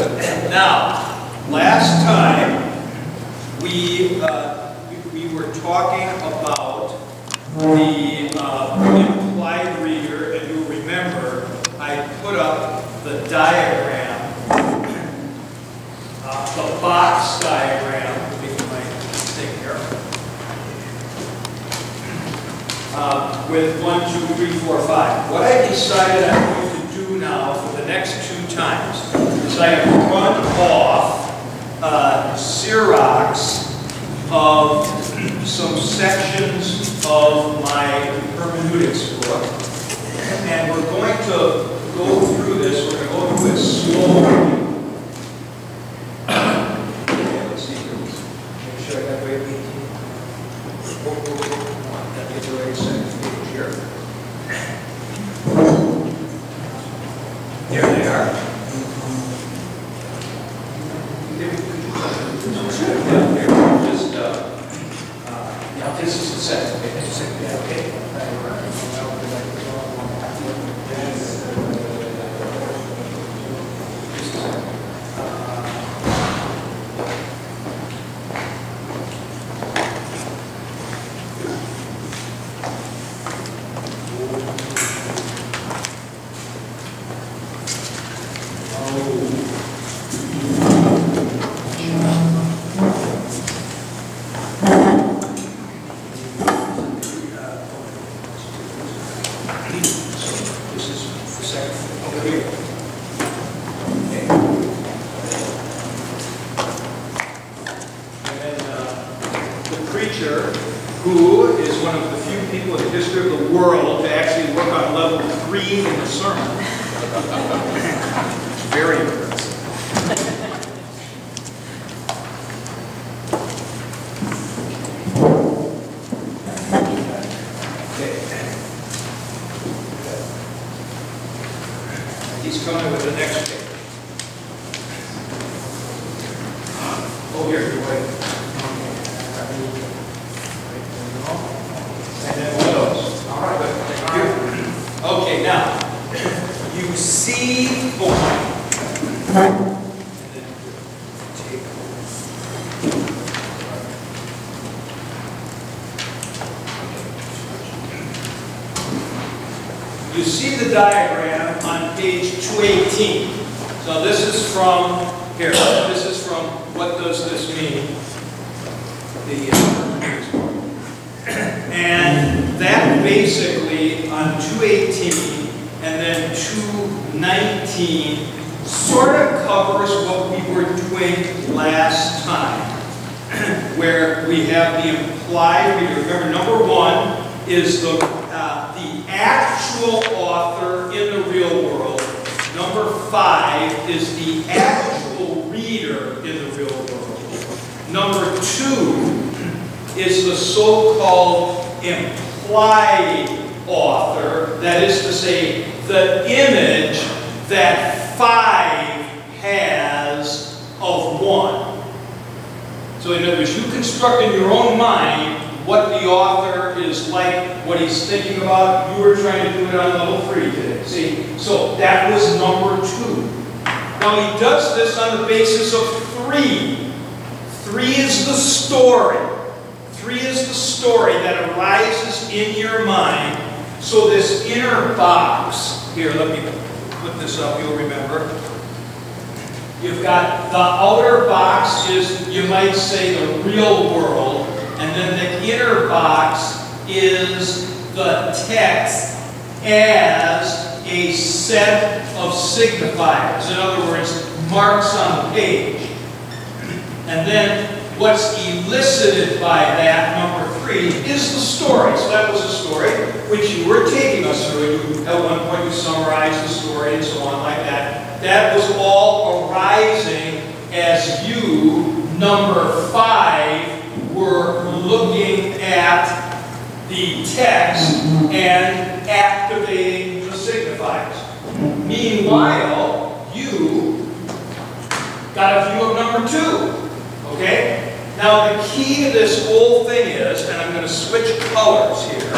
Now, last time we were talking about the implied reader, and you'll remember I put up the diagram, the box diagram. Let me get my thing here. With 1, 2, 3, 4, 5. What I decided I'm going to do now for the next 2 times is I have run off Xerox of some sections of my hermeneutics book, and we're going to go through this. We're going to go through it slowly. Okay, let's see here. Make sure I got the right 18. That gets the right second page here. There they are. This is the second page. Okay. Who is one of the few people in the history of the world to actually work on level 3 in the sermon. Very impressive. Okay. He's coming with the next page. Oh, here, you're right. And then Voelz. All right, thank you. Okay, now, you see you see the diagram on page 218. So this is from, here, this is from What Does This Mean? And that basically on 218 and then 219 sort of covers what we were doing last time, where we have the implied reader. Remember, number 1 is the actual author in the real world. Number 5 is the actual reader in the real world. Number 2 is the so-called implied author, that is to say, the image that 5 has of 1. So in other words, you construct in your own mind what the author is like, what he's thinking about. You were trying to do it on level 3 today. See, so that was number 2. Now he does this on the basis of 3. 3 is the story. 3 is the story that arises in your mind. So this inner box, here, let me put this up, you'll remember. You've got the outer box is, you might say, the real world, and then the inner box is the text as a set of signifiers. In other words, marks on the page. And then what's elicited by that, number 3, is the story. So that was a story which you were taking us through. At one point you summarized the story and so on like that. That was all arising as you, number 5, were looking at the text and activating the signifiers. Meanwhile, you got a view of number 2. Okay? Now the key to this whole thing is, and I'm going to switch colors here,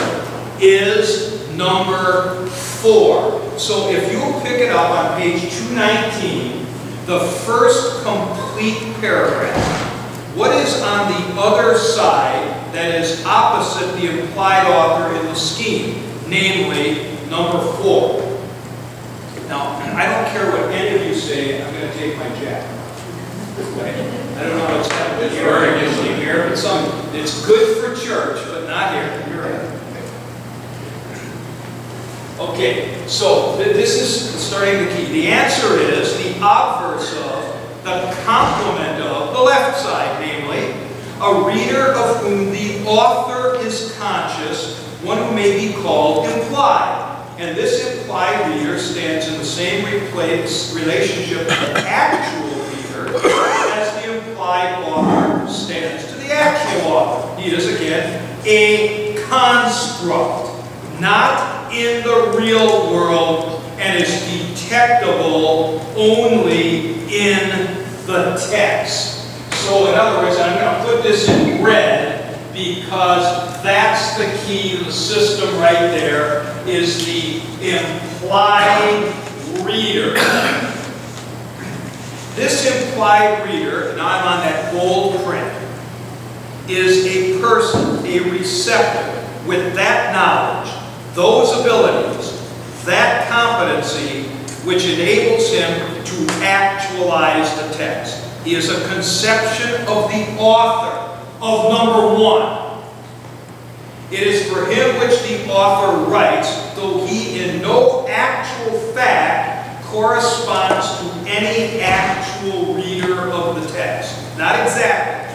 is number 4. So if you'll pick it up on page 219, the first complete paragraph. What is on the other side that is opposite the implied author in the scheme? Namely, number 4. Now, I don't care what any of you say, I'm going to take my jacket off. Okay? I don't know what's happening here, but it's good for church, but not here. Okay, so this is starting the key. The answer is the obverse of, the complement of, the left side, namely, a reader of whom the author is conscious, one who may be called implied. And this implied reader stands in the same relationship to the actual reader as the implied author stands to the actual author. He is, again, a construct, not in the real world, and is detectable only in the text. So, in other words, I'm going to put this in red because that's the key to the system right there, is the implied reader. This implied reader, now I'm on that bold print, is a person, a receptor with that knowledge, those abilities, that competency, which enables him to actualize the text. He is a conception of the author of number 1. It is for him which the author writes, though he in no actual fact corresponds to any actual reader of the text. Not exactly.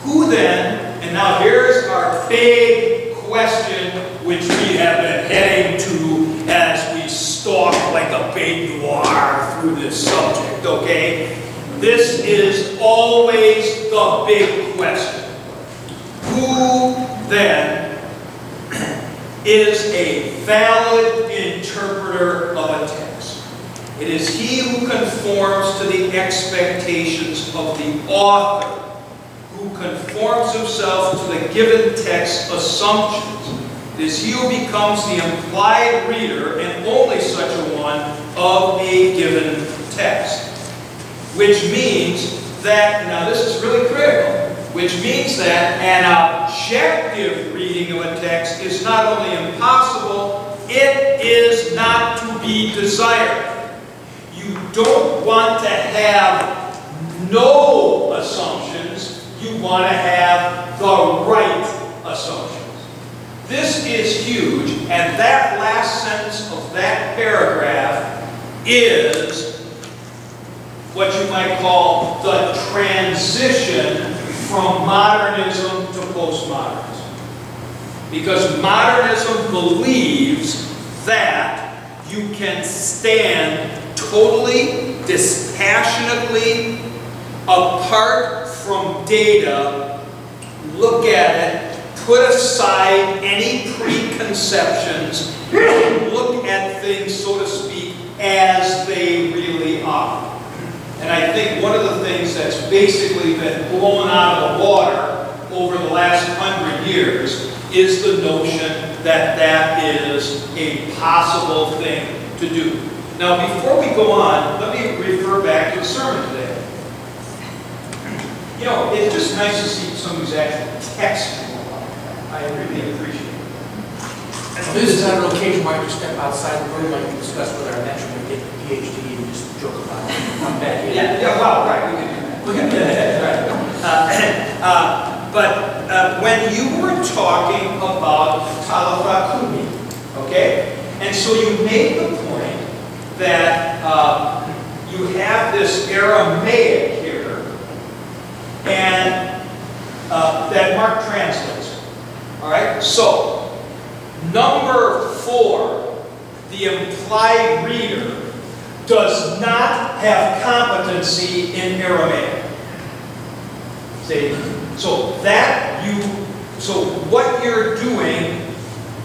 Who then, and now here's our big question, which we have been heading to as we stalk like a bête noire through this subject, okay? This is always the big question. Who then is a valid interpreter of a text? It is he who conforms to the expectations of the author, who conforms himself to the given text assumptions. It is he who becomes the implied reader, and only such a one, of a given text. Which means that, now this is really critical, which means that an objective reading of a text is not only impossible, it is not to be desired. You don't want to have no assumptions, you want to have the right assumptions. This is huge, and that last sentence of that paragraph is what you might call the transition from modernism to postmodernism. Because modernism believes that you can stand totally, dispassionately, apart from data, look at it, put aside any preconceptions, and look at things, so to speak, as they really are. And I think one of the things that's basically been blown out of the water over the last 100 years is the notion that that is a possible thing to do. Now, before we go on, let me refer back to the sermon today. You know, it's just nice to see some of these actual text. I really appreciate it. This is not an occasion where I can step outside the room like we discussed with our next one, get the PhD and just joke about it. Come back in. Yeah, well, right, we can do that. We can do that, right. But when you were talking about Talitha Kumi, okay? And so you made the point that you have this Aramaic here, and that Mark translates. All right? So, number 4, the implied reader does not have competency in Aramaic. See? So what you're doing,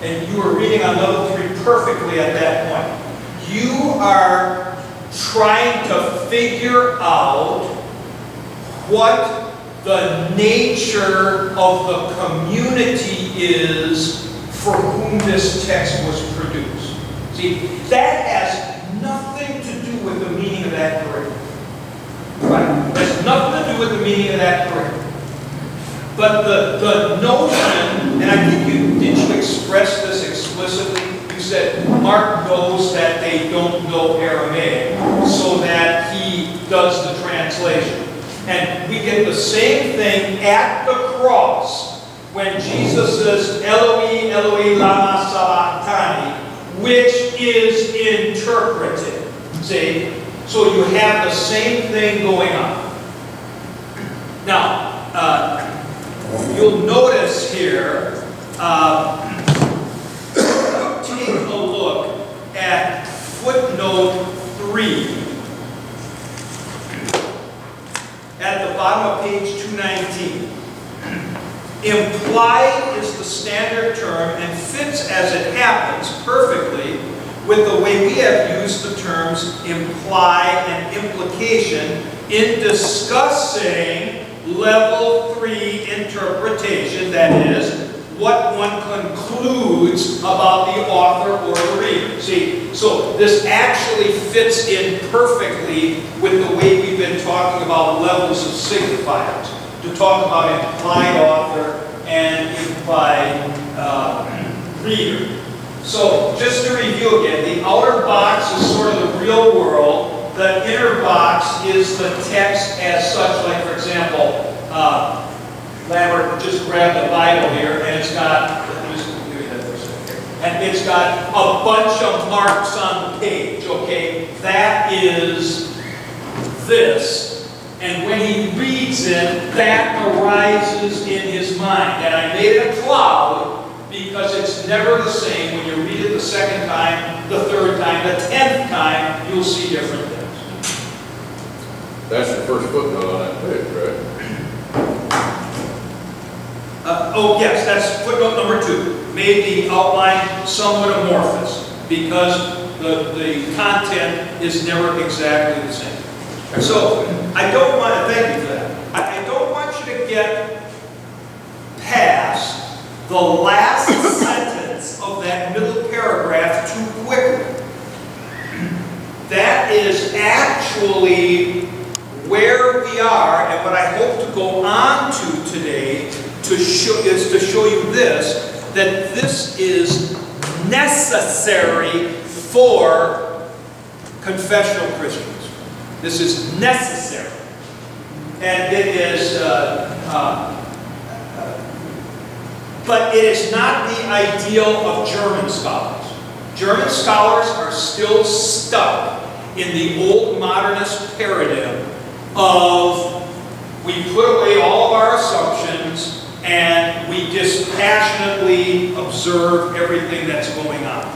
and you were reading on level 3 perfectly at that point, you are trying to figure out what the nature of the community is for whom this text was produced. See, that has nothing to do with the meaning of that word. meaning of that prayer. But the notion, and I think did you express this explicitly? You said Mark knows that they don't know Aramaic, so that he does the translation. And we get the same thing at the cross when Jesus says, Eloi, Eloi, lama sabachthani, which is interpreted. See? So you have the same thing going on. Now, you'll notice here, take a look at footnote 3 at the bottom of page 219. Implied is the standard term and fits as it happens perfectly with the way we have used the terms imply and implication in discussing level 3 interpretation, that is, what one concludes about the author or the reader. See, so this actually fits in perfectly with the way we've been talking about levels of signifiers, to talk about implied author and implied reader. So, just to review again, the outer box is sort of the real world, the inner box is the text as such, like for example, Lambert just grabbed the Bible here, and it's got, give me that for a second here, and it's got a bunch of marks on the page, okay? That is this, and when he reads it, that arises in his mind. And I made it a cloud because it's never the same. When you read it the second time, the third time, the 10th time, you'll see different things. That's the first footnote on that page, right? Oh yes, that's footnote number 2. Made the outline somewhat amorphous because the content is never exactly the same. So I don't want to thank you for that. I don't want you to get past the last sentence of that middle paragraph too quickly. That is actually where we are, and what I hope to go on to today is to show you this, that this is necessary for confessional Christians. This is necessary. And it is, but it is not the ideal of German scholars. German scholars are still stuck in the old modernist paradigm of we put away all of our assumptions and we dispassionately observe everything that's going on.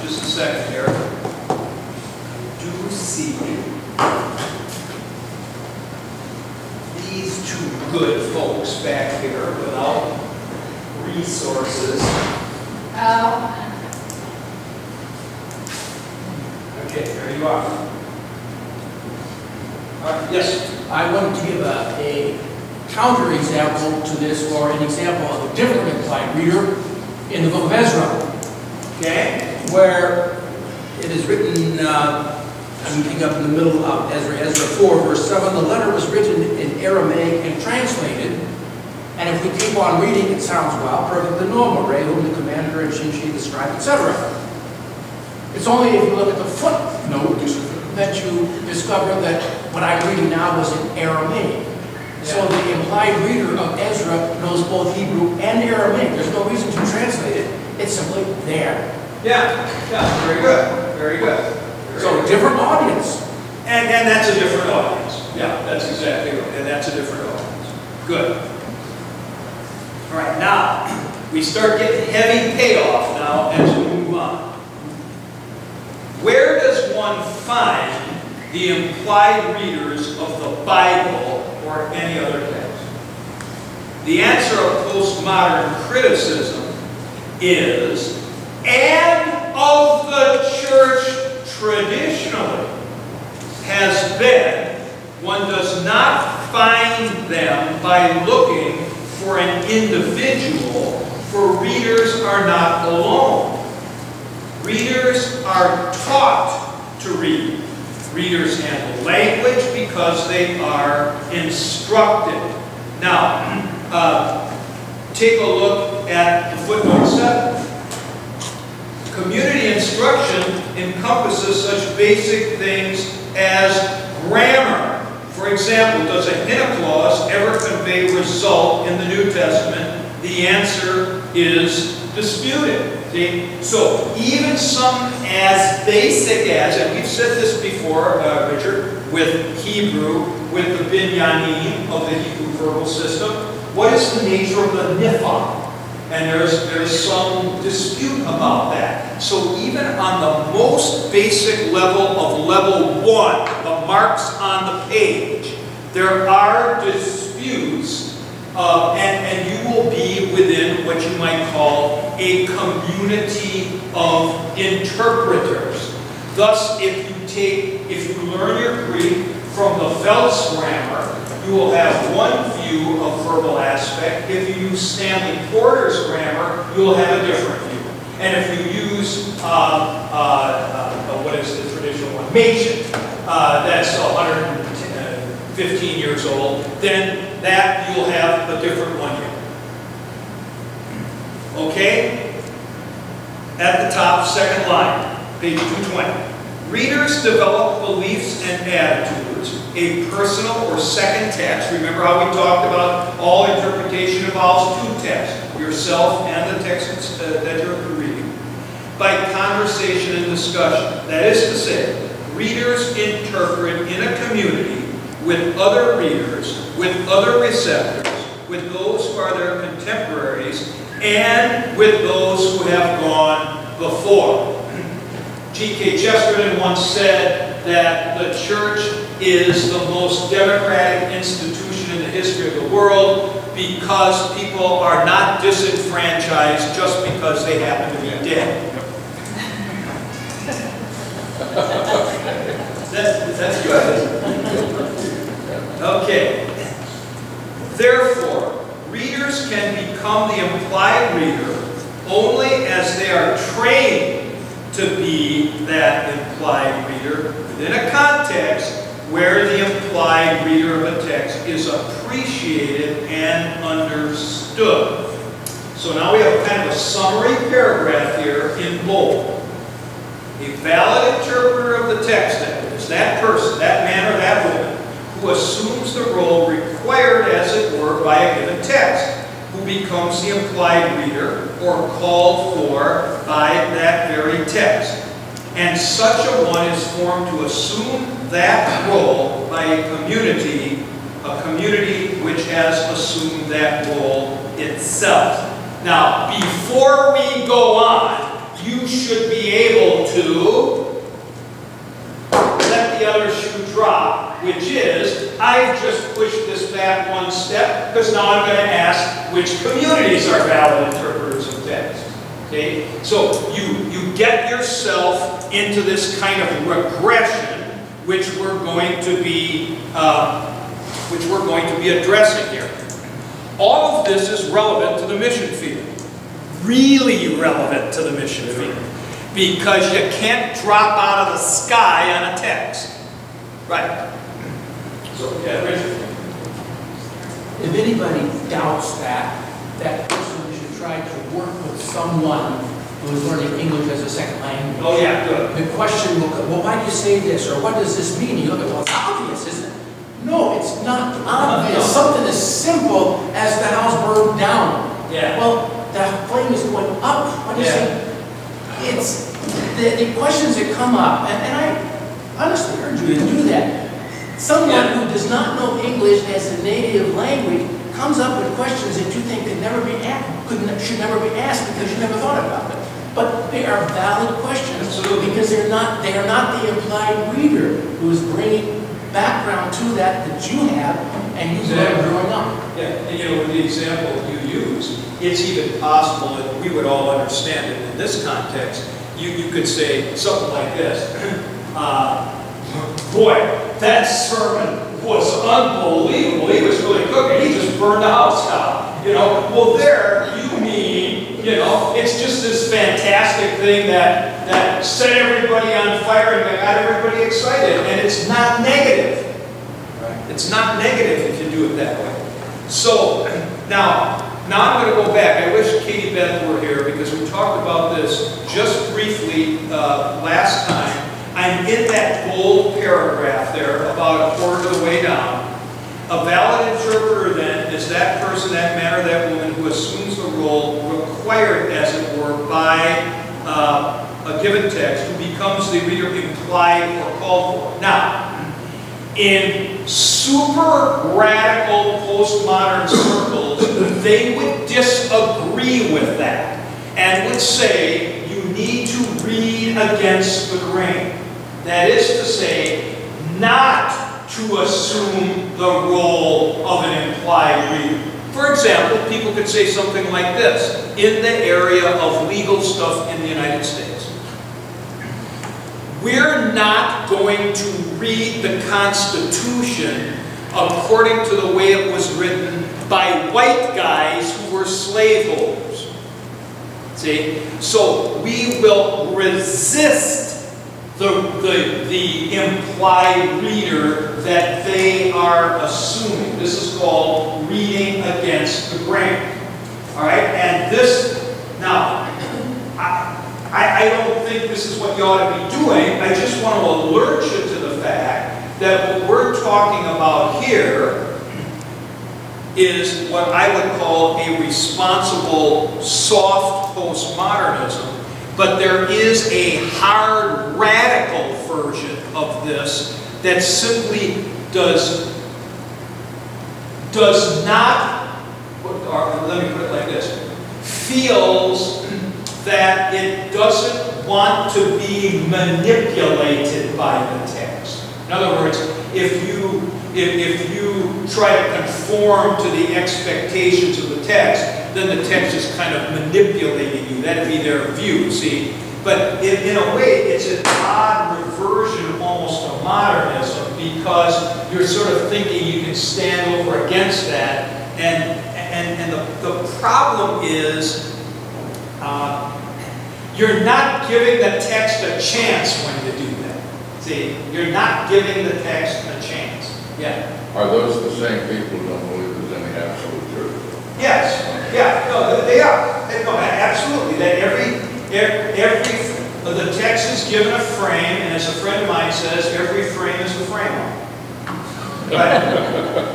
Just a second here. Do see these two good folks back here without resources. Okay, there you are. Yes? I want to give a counter example to this, or an example of a different implied reader in the book of Ezra. Okay. Where it is written, I'm picking up in the middle of Ezra 4, verse 7, the letter was written in Aramaic and translated, and if we keep on reading, it sounds, well, perfectly normal. Rehum, the commander, and Shinshi, the scribe, etc. It's only if you look at the footnote that you discover that what I'm reading now was in Aramaic. Yeah. So the implied reader of Ezra knows both Hebrew and Aramaic. There's no reason to translate it. It's simply there. Yeah, very good, very good. So different audience. And that's a different audience. Yeah, that's exactly right. And that's a different audience. Good. All right, now we start getting heavy payoff now as we move on. Where does one find the implied readers of the Bible or any other text? The answer of postmodern criticism is, and of the church traditionally, has been, one does not find them by looking for an individual, for readers are not alone. Readers are taught to read. Readers handle language because they are instructed. Now, take a look at the footnote 7. Community instruction encompasses such basic things as grammar. For example, does a hina clause ever convey result in the New Testament? The answer is disputed. See? So even some as basic as, and we've said this before, Richard, with Hebrew, with the binyanim of the Hebrew verbal system, what is the nature of the nifah? And there's some dispute about that. So even on the most basic level of level 1, the marks on the page, there are disputes, and you will be within what you might call a community of interpreters. Thus, if you learn your Greek from the Voelz grammar, you will have one view of verbal aspect. If you use Stanley Porter's grammar, you will have a different view. And if you use, what is the traditional one? Machen, that's 115 years old, then that you'll have a different one here. Okay? At the top, second line, page 220. Readers develop beliefs and attitudes. A personal or second text. Remember how we talked about all interpretation involves two texts, yourself and the text that you're reading, by conversation and discussion. That is to say, readers interpret in a community with other readers, with other receptors, with those who are their contemporaries, and with those who have gone before. G.K. Chesterton once said that the church is the most democratic institution in the history of the world because people are not disenfranchised just because they happen to be dead. That's good. Okay. Therefore, readers can become the implied reader only as they are trained to be that implied reader within a context where the implied reader of a text is appreciated and understood. So now we have kind of a summary paragraph here in bold. A valid interpreter of the text is that person, that man or that woman, who assumes the role required, as it were, by a given text, who becomes the implied reader or called for by that very text. And such a one is formed to assume that role by a community which has assumed that role itself. Now, before we go on, you should be able to let the other shoe drop, which is, I've just pushed this back one step, because now I'm going to ask which communities are valid interpreters of text. Okay? So you get yourself into this kind of regression, which we're going to be addressing here. All of this is relevant to the mission field. Really relevant to the mission field. Because you can't drop out of the sky on a text. Right. So, yeah, Richard. If anybody doubts that person should try to work with someone who is learning English as a second language. Oh yeah, good. The question will come, well, why do you say this? Or what does this mean? You look at, well, it's obvious, isn't it? No, it's not obvious. No. Something as simple as the house burned down. Yeah. Well, the flame is going up. What do you say? It's the questions that come up, and I honestly urge you to do that. Someone who does not know English as a native language comes up with questions that you think should never be asked because you never thought about them. But they are valid questions. Absolutely. Because they are not the implied reader who is bringing background to that you have and you learned growing up. Yeah, and you know, with the example you use, it's even possible that we would all understand it in this context. You could say something like this. Boy, that sermon was unbelievable. He was really cooking. He just burned the house down. You know, well there you mean, You know, it's just this fantastic thing that set everybody on fire and got everybody excited. And it's not negative. It's not negative if you do it that way. So, now I'm going to go back. I wish Katie Beth were here because we talked about this just briefly last time. I'm in that bold paragraph there, about a quarter of the way down. A valid interpreter, then, is that person, that man, or that woman who assumes the role required, as it were, by a given text, who becomes the reader implied or called for. Now, in super radical postmodern circles, they would disagree with that and would say you need to read against the grain. That is to say, not to assume the role of an implied reader. For example, people could say something like this in the area of legal stuff in the United States. We're not going to read the Constitution according to the way it was written by white guys who were slaveholders. See? So we will resist the implied reader that they are assuming. This is called reading against the grain. All right? And this, now, I don't think this is what you ought to be doing. I just want to alert you to the fact that what we're talking about here is what I would call a responsible soft postmodernism. But there is a hard, radical version of this that simply does not, or let me put it like this, feels that it doesn't want to be manipulated by the text. In other words, if you try to conform to the expectations of the text, then the text is kind of manipulating you. That'd be their view, see? But in a way, it's an odd reversion almost to modernism because you're sort of thinking you can stand over against that. And the problem is you're not giving the text a chance when you do that. See? You're not giving the text a chance. Yeah. Are those the same people who don't believe there's any absolute truth? Yes. Yeah. No, they are. No, absolutely. That the text is given a frame, and as a friend of mine says, every frame is a framework. Right.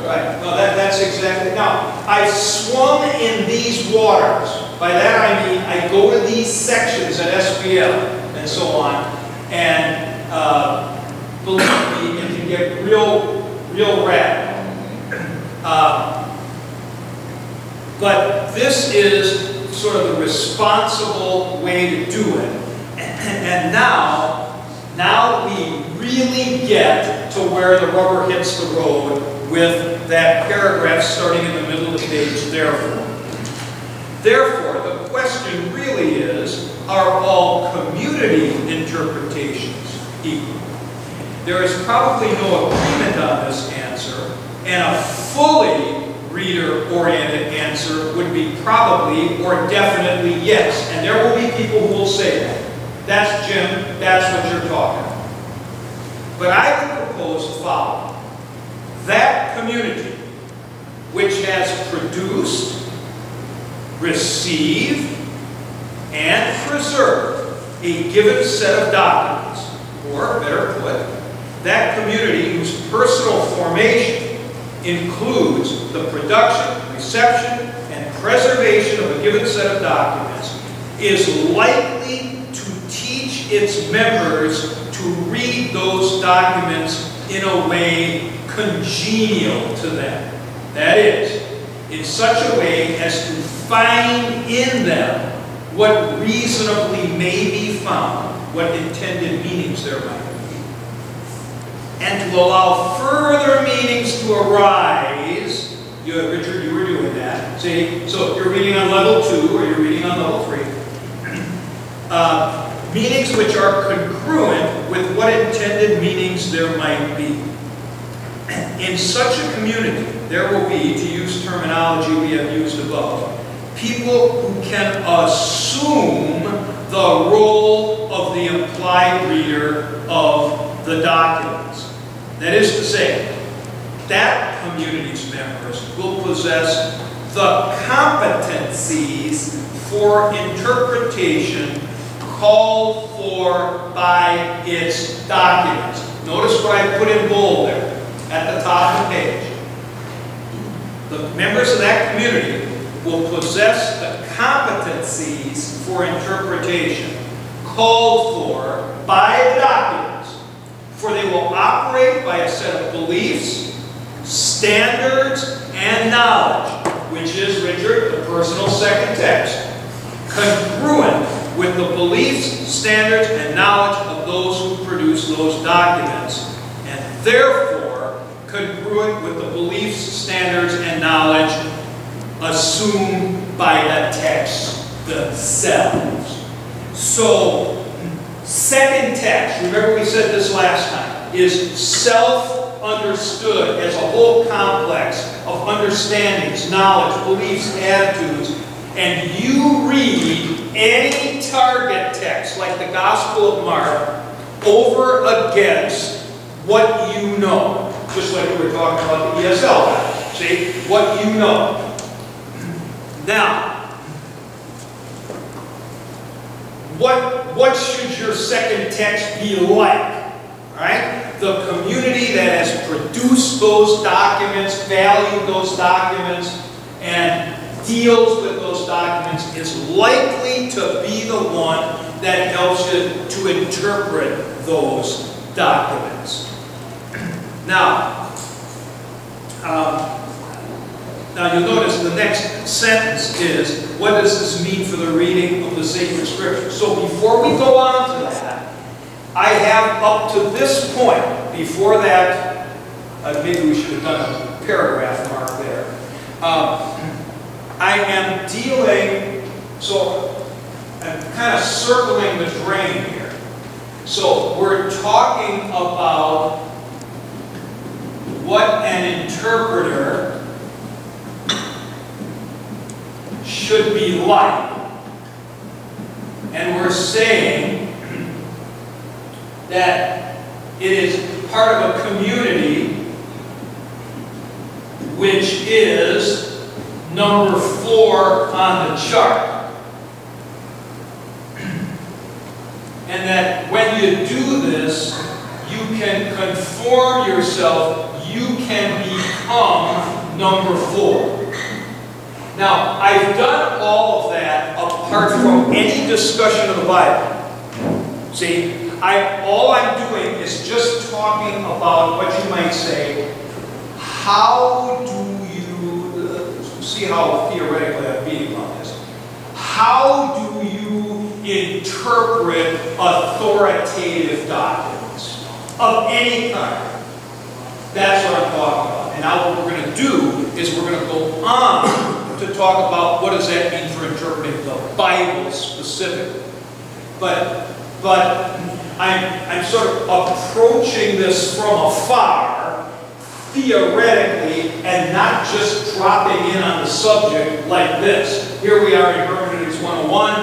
Right. No, that's exactly. Now, I've swum in these waters. By that I mean I go to these sections at SPL and so on, and believe me, it can get real radical. But this is sort of the responsible way to do it. And now we really get to where the rubber hits the road with that paragraph starting in the middle of the page, therefore. Therefore, the question really is, are all community interpretations equal? There is probably no agreement on this answer, and a fully reader-oriented answer would be probably or definitely yes. And there will be people who will say that. That's Jim, that's what you're talking about. But I would propose the following. That community which has produced, received, and preserved a given set of documents, or better put, that community whose personal formation includes the production, reception, and preservation of a given set of documents, is likely to teach its members to read those documents in a way congenial to them. That is, in such a way as to find in them what reasonably may be found, what intended meanings there might be, and to allow further meanings to arise. Richard, you were doing that. See, so you're reading on level 2 or you're reading on level 3. Meanings which are congruent with what intended meanings there might be. In such a community, there will be, to use terminology we have used above, people who can assume the role of the implied reader of the documents. That is to say, that community's members will possess the competencies for interpretation called for by its documents. Notice what I put in bold there at the top of the page. The members of that community will possess the competencies for interpretation called for by the documents, for they will operate by a set of beliefs, standards, and knowledge, which is, Richard, the personal second text, congruent with the beliefs, standards, and knowledge of those who produce those documents, and therefore congruent with the beliefs, standards, and knowledge assumed by the texts themselves. So, second text, remember we said this last time, is self-understood as a whole complex of understandings, knowledge, beliefs, attitudes, and you read any target text, like the Gospel of Mark, over against what you know. Just like we were talking about the ESL. See? What you know. Now, what should your second text be like? Right? The community that has produced those documents, valued those documents, and deals with those documents is likely to be the one that helps you to interpret those documents. Now you'll notice the next sentence is, what does this mean for the reading of the sacred scripture? So before we go on to that, I have up to this point, before that, maybe we should have done a paragraph mark there. I am dealing, so I'm kind of circling the drain here. So we're talking about what an interpreter should be like. And we're saying that it is part of a community which is number 4 on the chart. And that when you do this, you can conform yourself, you can become number 4. Now, I've done all of that apart from any discussion of the Bible. See, all I'm doing is just talking about what you might say, how do you, see how theoretically I'm beating on this, how do you interpret authoritative documents of any kind? That's what I'm talking about. And now what we're going to do is we're going to go on to talk about what does that mean for interpreting the Bible specifically. But I'm sort of approaching this from afar, theoretically, and not just dropping in on the subject like this. Here we are in Hermeneutics 101.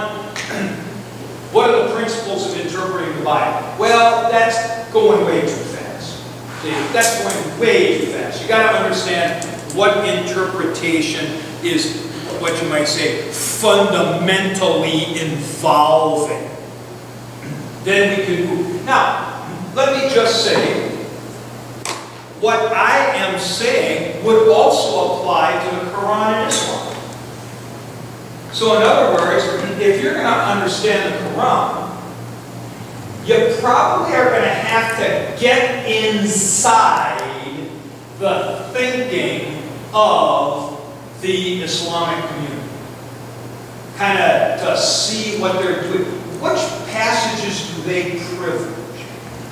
What are the principles of interpreting the Bible? Well, that's going way too fast. See, that's going way too fast. You got to understand what interpretation is, what you might say, fundamentally involving. Then we can move. Now, let me just say, what I am saying would also apply to the Quran and Islam. So in other words, if you're going to understand the Quran, you probably are going to have to get inside the thinking of the Islamic community. Kind of to see what they're doing. Which passages do they privilege?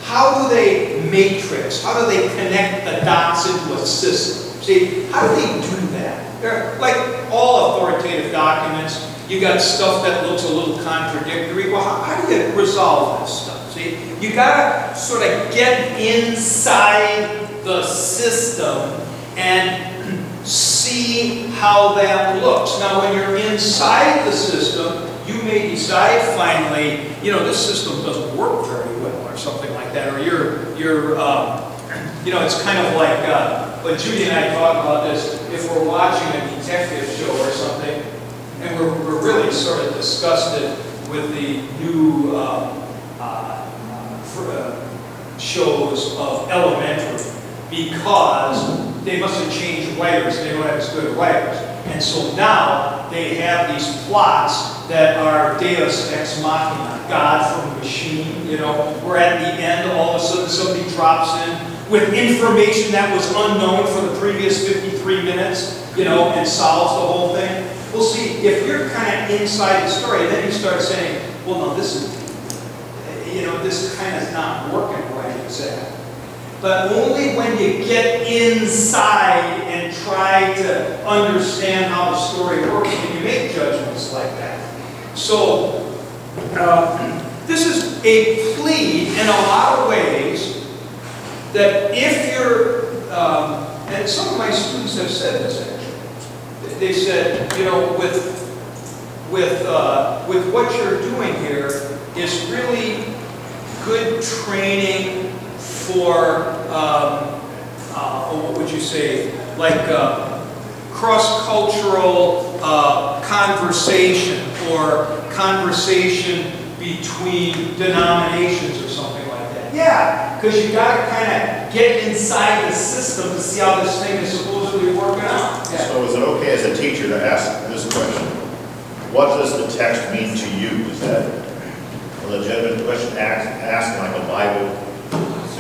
How do they matrix? How do they connect the dots into a system? See, how do they do that? They're, like all authoritative documents, you got stuff that looks a little contradictory. Well, how do you resolve this stuff? See, you got to sort of get inside the system and see how that looks. Now, when you're inside the system, you may decide finally, you know, this system doesn't work very well, or something like that, or you know, it's kind of like, but Judy and I talk about this, if we're watching a detective show or something, and we're really sort of disgusted with the new shows of Elementary, because they must have changed writers, they don't have as good writers. And so now they have these plots that are Deus ex machina, God from the machine, you know, where at the end all of a sudden somebody drops in with information that was unknown for the previous 53 minutes, you know, and solves the whole thing. Well, see, if you're kind of inside the story, then you start saying, well, no, this is, you know, this kind of is not working right exactly. But only when you get inside and try to understand how the story works can you make judgments like that. So, this is a plea in a lot of ways that if you're, and some of my students have said this actually, they said, you know, with what you're doing here is really good training for, what would you say, like cross-cultural conversation or conversation between denominations or something like that. Yeah, because you got to kind of get inside the system to see how this thing is supposedly working out. Yeah. So is it okay as a teacher to ask this question? What does the text mean to you? Is that a legitimate question asked like a Bible?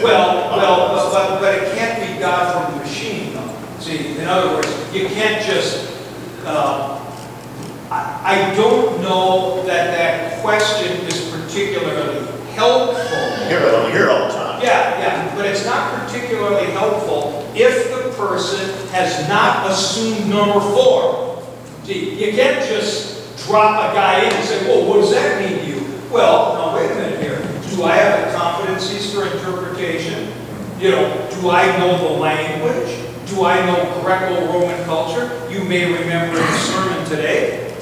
But it can't be God from the machine, though. See, in other words, you can't just, I don't know that that question is particularly helpful. I hear it all the time. Yeah, but it's not particularly helpful if the person has not assumed number 4. See, you can't just drop a guy in and say, well, what does that mean to you? Well, now wait a minute here. Do I have the competencies for interpretation? You know, do I know the language? Do I know Greco-Roman culture? You may remember in the sermon today,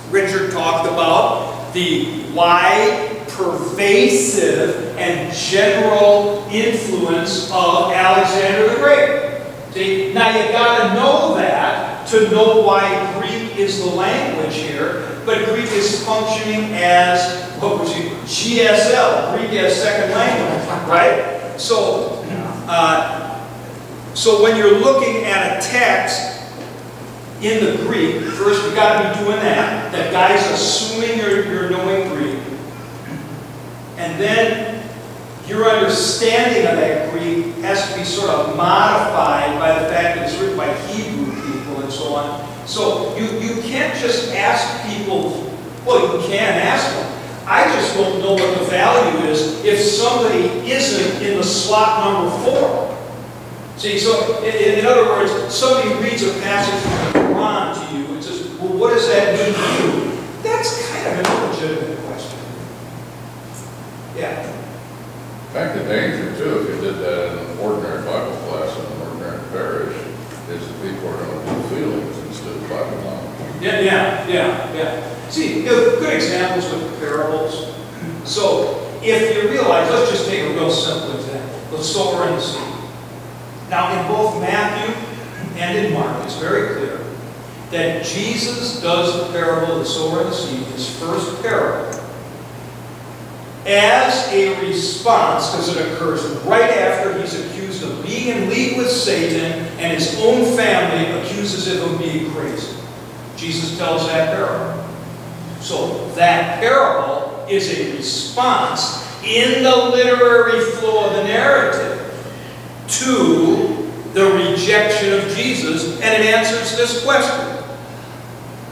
Richard talked about the wide, pervasive, and general influence of Alexander the Great. See, now you got to know that to know why Greek is the language here, but Greek is functioning as, what was it, GSL, Greek as second language, right? So, so when you're looking at a text in the Greek, first you've got to be doing that. That guy's assuming you're knowing Greek. And then your understanding of that Greek has to be sort of modified by the fact that it's written by Hebrew people and so on. So you can't just ask people, well, you can ask them. I just don't know what the value is if somebody isn't in the slot number 4. See, so in other words, somebody reads a passage from the Quran to you and says, well, what does that mean to you? That's kind of an illegitimate question. Yeah. In fact, the danger, too, if you did that in an ordinary Bible class in an ordinary parish, is that people are going to do feelings instead of Bible knowledge. Yeah. See, you know, good examples with parables. So, if you realize, let's just take a real simple example, the sower and the seed. Now, in both Matthew and in Mark, it's very clear that Jesus does the parable of the sower and the seed, his first parable, as a response, because it occurs right after he's accused of being in league with Satan and his own family accuses him of being crazy. Jesus tells that parable. So that parable is a response in the literary flow of the narrative to the rejection of Jesus, and it answers this question.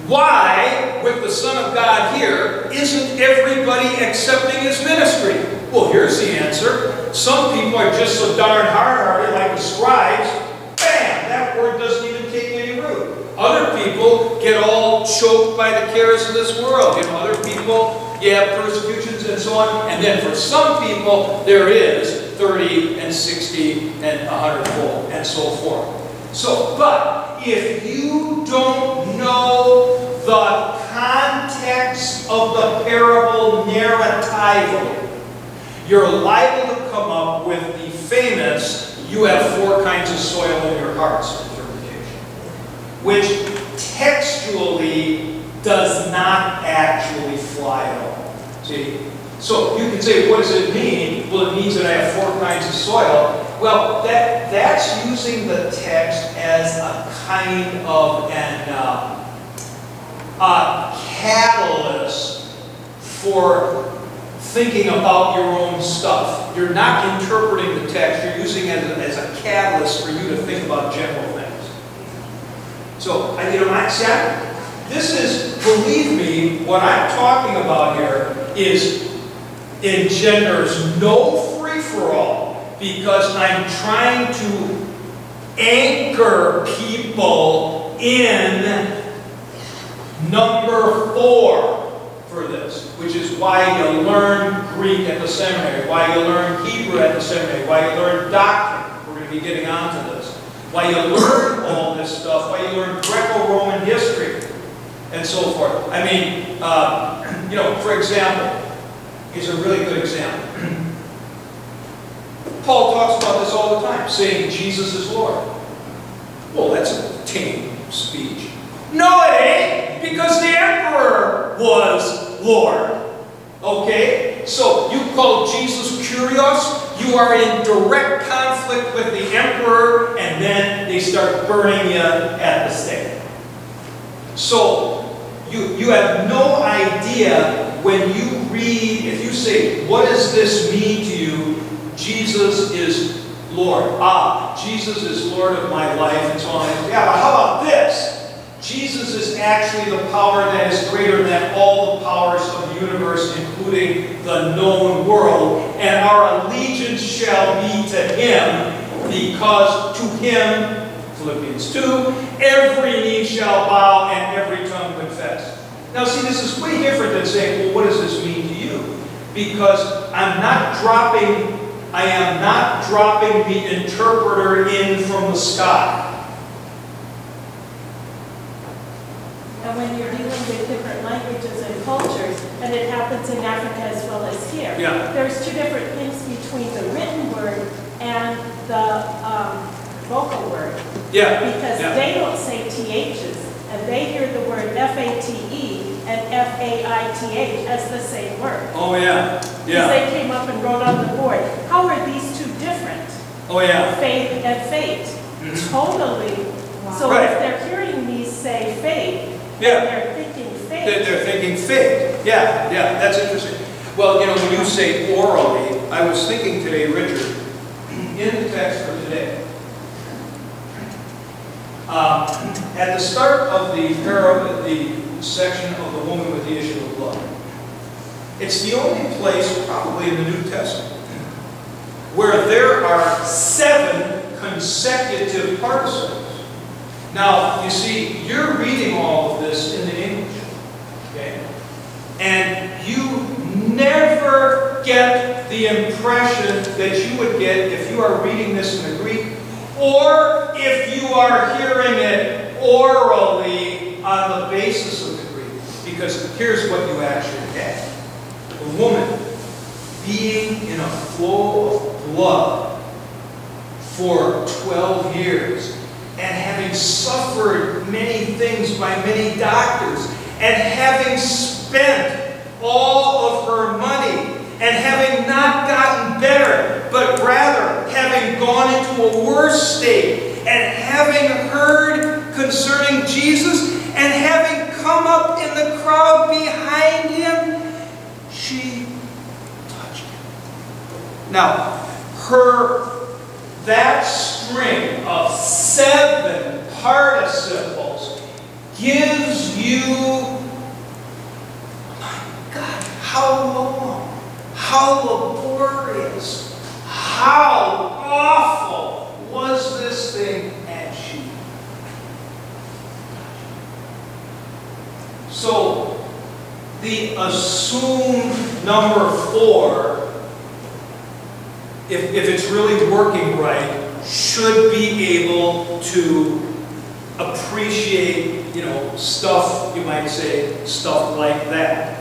Why, with the Son of God here, isn't everybody accepting his ministry? Well, here's the answer. Some people are just so darn hard-hearted, like the scribes. Bam! That word doesn't even take any root. Other people get all choked by the cares of this world. You know, other people, you have persecutions and so on. And then for some people, there is 30 and 60 and 100-fold and so forth. So, but if you don't know the context of the parable narratively, you're liable to come up with the famous, you have 4 kinds of soil in your hearts interpretation, which textually does not actually fly at all. See? So you can say, what does it mean? Well, it means that I have 4 kinds of soil. Well, that's using the text as a kind of a catalyst for thinking about your own stuff. You're not interpreting the text, you're using it as a catalyst for you to think about general things. So, this is, believe me, what I'm talking about here engenders no free-for-all, because I'm trying to anchor people in number 4 for this, which is why you learn Greek at the seminary, why you learn Hebrew at the seminary, why you learn doctrine. We're going to be getting onto this. Why you learn all this stuff, why you learn Greco-Roman history, and so forth. I mean, for example, here's a really good example. Paul talks about this all the time, saying Jesus is Lord. Well, that's a tame speech. No, it ain't, because the emperor was Lord. Okay? So you call Jesus Kyrios, you are in direct conflict with the emperor, and then they start burning you at the stake. So you have no idea when you read, if you say, what does this mean to you? Jesus is Lord. Jesus is Lord of my life, and so on. Yeah, but how about this? Jesus is actually the power that is greater than all the powers of the universe, including the known world, and our allegiance shall be to Him, because to Him, Philippians 2, every knee shall bow and every tongue confess. Now see, this is way different than saying, well, what does this mean to you? Because I am not dropping the interpreter in from the sky. And when you're dealing with different languages and cultures, and it happens in Africa as well as here, there's 2 different things between the written word and the vocal word. Because they don't say THs, and they hear the word FATE and FAITH as the same word. Oh yeah. Because they came up and wrote on the board. How are these 2 different? Oh yeah. Faith and fate. Totally. Wow. So if they're hearing me say faith, they're thinking faith. They're thinking faith. Yeah, that's interesting. Well, when you say orally, I was thinking today, Richard, in the text for today, at the start of the section of the woman with the issue of blood, it's the only place, probably in the New Testament, where there are 7 consecutive participles. Now, you see, you're reading all of this in the English, okay? And you never get the impression that you would get if you are reading this in the Greek, or if you are hearing it orally on the basis of the Greek. Because here's what you actually have. A woman being in a flow of blood for 12 years, and having suffered many things by many doctors, and having spent all of her money, and having not gotten better, but rather having gone into a worse state, and having heard concerning Jesus, and having come up in the crowd behind Him, she touched Him. Now, that string of 7 participles gives you, my God, how long, how laborious, how awful was this thing, and she. So, the assumed number 4, if it's really working right, should be able to appreciate, you know, stuff, you might say, stuff like that.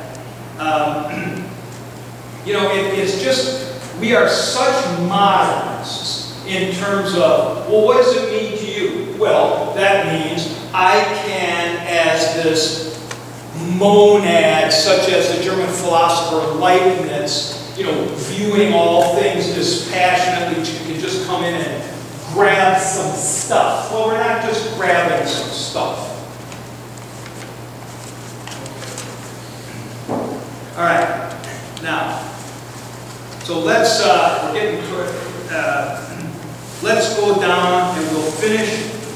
You know, it's just, we are such modernists in terms of, well, what does it mean to you? Well, that means I can, as this monad, such as the German philosopher Leibniz, you know, viewing all things dispassionately, you can just come in and grab some stuff. Well, we're not just grabbing some stuff. All right, now, so let's, we're getting to it. Let's go down and we'll finish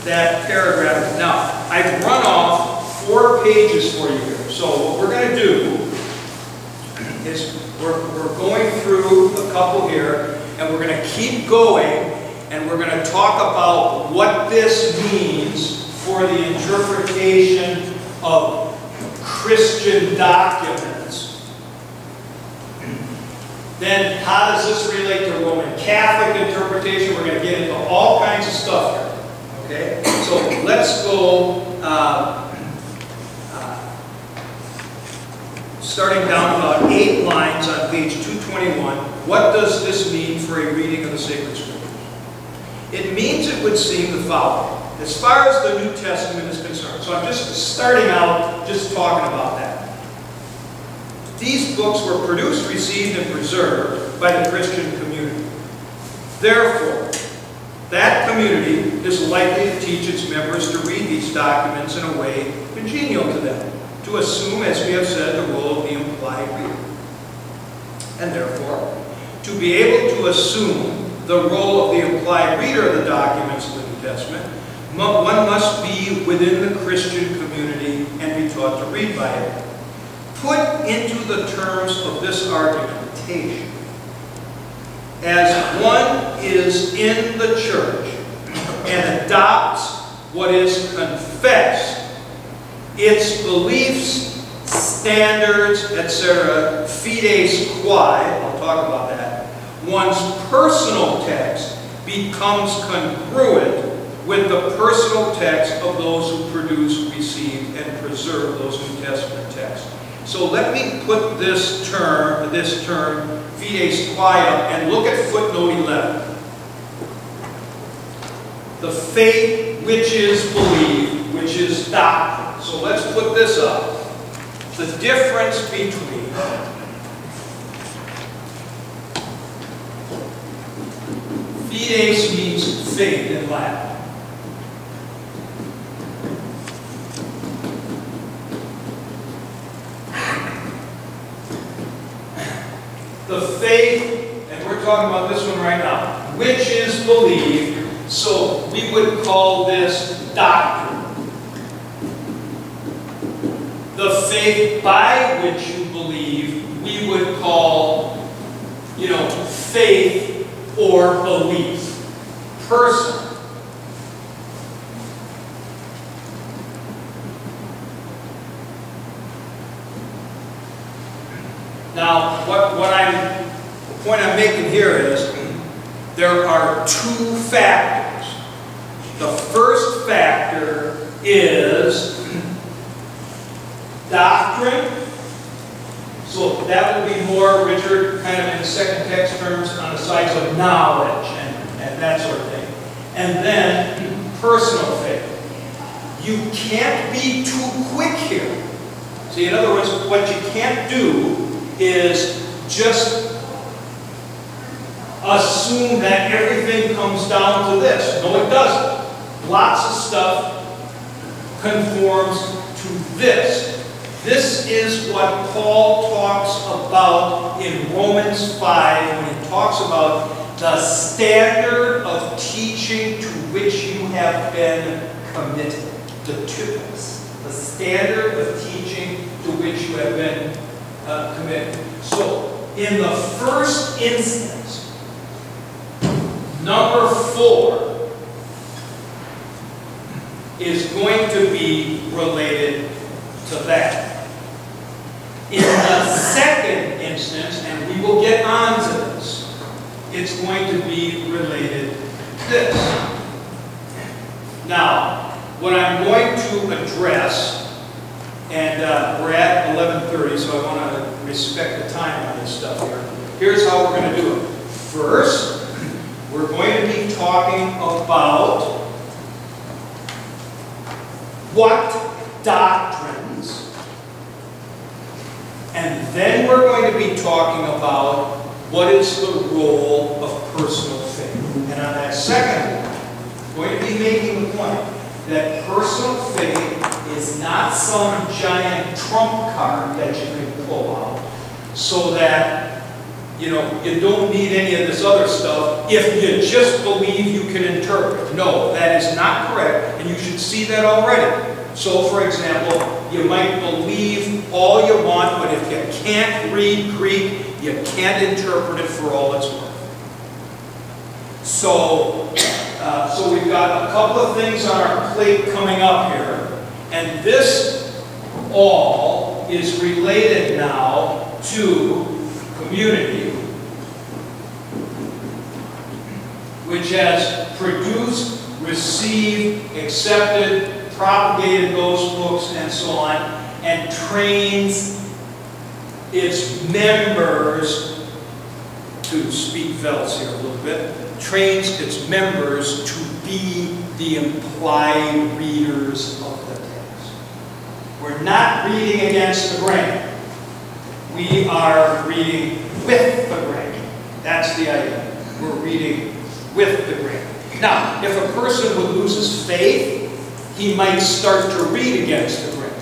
that paragraph. Now, I've run off 4 pages for you here. So what we're going to do is we're going through a couple here, and we're going to keep going, and we're going to talk about what this means for the interpretation of Christian documents. Then how does this relate to Roman Catholic interpretation? We're going to get into all kinds of stuff here. Okay? So let's go starting down about 8 lines on page 221. What does this mean for a reading of the sacred scriptures? It means, it would seem, the following. As far as the New Testament is concerned, so I'm just starting out just talking about that. These books were produced, received, and preserved by the Christian community. Therefore, that community is likely to teach its members to read these documents in a way congenial to them, to assume, as we have said, the role of the implied reader. And therefore, to be able to assume the role of the implied reader of the documents of the New Testament, one must be within the Christian community and be taught to read by it. Put into the terms of this argumentation, as one is in the church and adopts what is confessed, its beliefs, standards, etc., fides quae, I'll talk about that, one's personal text becomes congruent with the personal text of those who produce, receive, and preserve those New Testament texts. So let me put this term, fides quae, up and look at footnote 11. The faith which is believed, which is doctrine. So let's put this up. The difference between fides means faith in Latin. The faith, and we're talking about this one right now, which is believed, so we would call this doctrine. The faith by which you believe, we would call, you know, faith or belief. Person. Now, the point I'm making here is there are 2 factors. The first factor is doctrine. So that would be more, Richard, kind of in second text terms on the sides of knowledge and that sort of thing. And then personal faith. You can't be too quick here. See, in other words, what you can't do is just assume that everything comes down to this. No, it doesn't. Lots of stuff conforms to this. This is what Paul talks about in Romans 5 when he talks about the standard of teaching to which you have been committed. The typos. The standard of teaching to which you have been committed. So, in the first instance, number 4 is going to be related to that. In the second instance, and we will get on to this, it's going to be related to this. Now, what I'm going to address, and we're at 11:30, so I want to respect the time on this stuff here. Here's how we're going to do it. First, we're going to be talking about what doctrines, and then we're going to be talking about what is the role of personal faith. And on that second one, I'm going to be making the point that personal faith is not some giant trump card that you can pull out so that, you know, you don't need any of this other stuff if you just believe you can interpret. No, that is not correct, and you should see that already. So, for example, you might believe all you want, but if you can't read Greek, you can't interpret it for all it's worth. So we've got a couple of things on our plate coming up here, and this all is related now to community, which has produced, received, accepted, propagated those books, and so on, and trains its members, to speak Voelz here a little bit, trains its members to be the implied readers of the text. We're not reading against the grain. We are reading with the grain. That's the idea. We're reading with the grain. Now, if a person would lose his faith, he might start to read against the grain.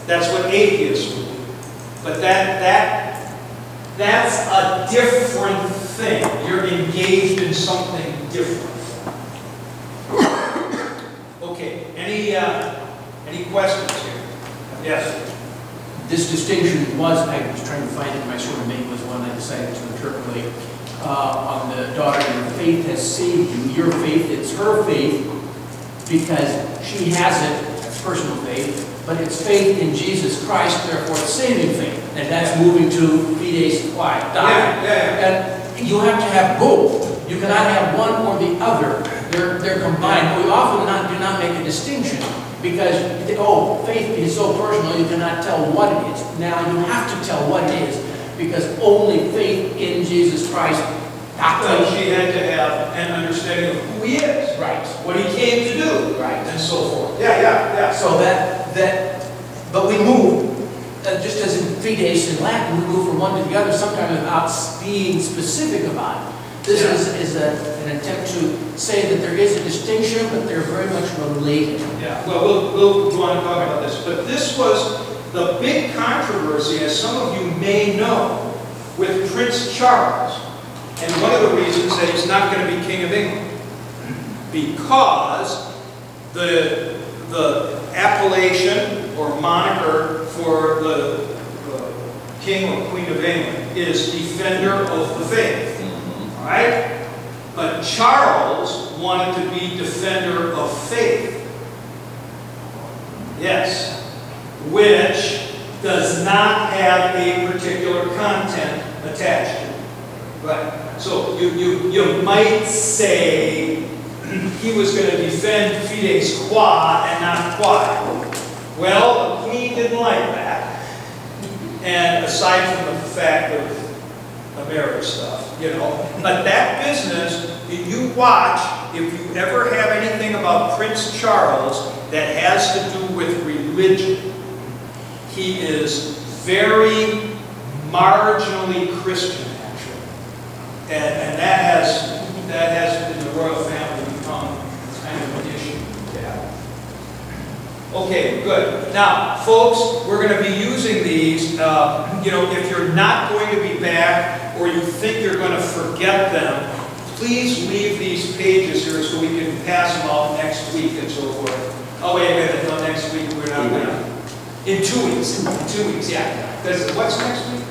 That's what atheists would do. But that's a different thing. You're engaged in something different. Okay, any questions here? Yes? This distinction was, I was trying to find it, my sort of name was one I decided to interpolate on the daughter. Your faith has saved you. Your faith, it's her faith because she has it, that's personal faith, but it's faith in Jesus Christ, therefore it's saving faith. And that's moving to fides qua doctrine. And you have to have both. You cannot have one or the other. They're combined. But we often do not make a distinction because, oh, faith is so personal, you cannot tell what it is. Now you have to tell what it is because only faith in Jesus Christ. Because she had to have an understanding of who he is. Right. What he came to do. Right. And so forth. Yeah. So but we move, just as in fides in Latin, we move from one to the other, sometimes without being specific about it. This is an attempt to say that there is a distinction, but they're very much related. Yeah, well, we'll go on and talk about this. But this was the big controversy, as some of you may know, with Prince Charles. And one of the reasons that he's not going to be King of England. Because the appellation or moniker for the King or Queen of England is Defender of the Faith. All right? But Charles wanted to be Defender of Faith. Yes. Which does not have a particular content attached to it. Right. So you might say he was going to defend fides qua and not qua. Well, the Queen didn't like that. And aside from the fact of the marriage stuff, you know. But that business, you watch, if you ever have anything about Prince Charles that has to do with religion, he is very marginally Christian. And that has in the royal family become kind of an issue. Yeah. Okay, good. Now, folks, we're going to be using these. You know, if you're not going to be back or you think you're going to forget them, please leave these pages here so we can pass them out next week and so forth. Oh, wait a minute. No, next week we're not going to. In 2 weeks. In 2 weeks, yeah. Because what's next week?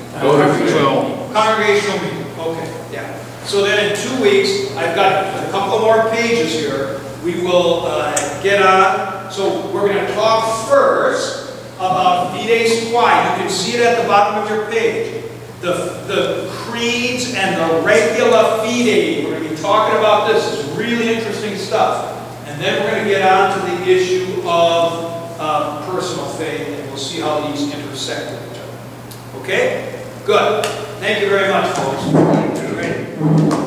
Congregational meeting. Okay, yeah. So then in 2 weeks, I've got a couple more pages here. We will get on. So we're going to talk first about fides qua. You can see it at the bottom of your page. The creeds and the regula fidei. We're going to be talking about this. It's really interesting stuff. And then we're going to get on to the issue of personal faith, and we'll see how these intersect with each other. Okay? Good. Thank you very much, folks. Thank you. Great.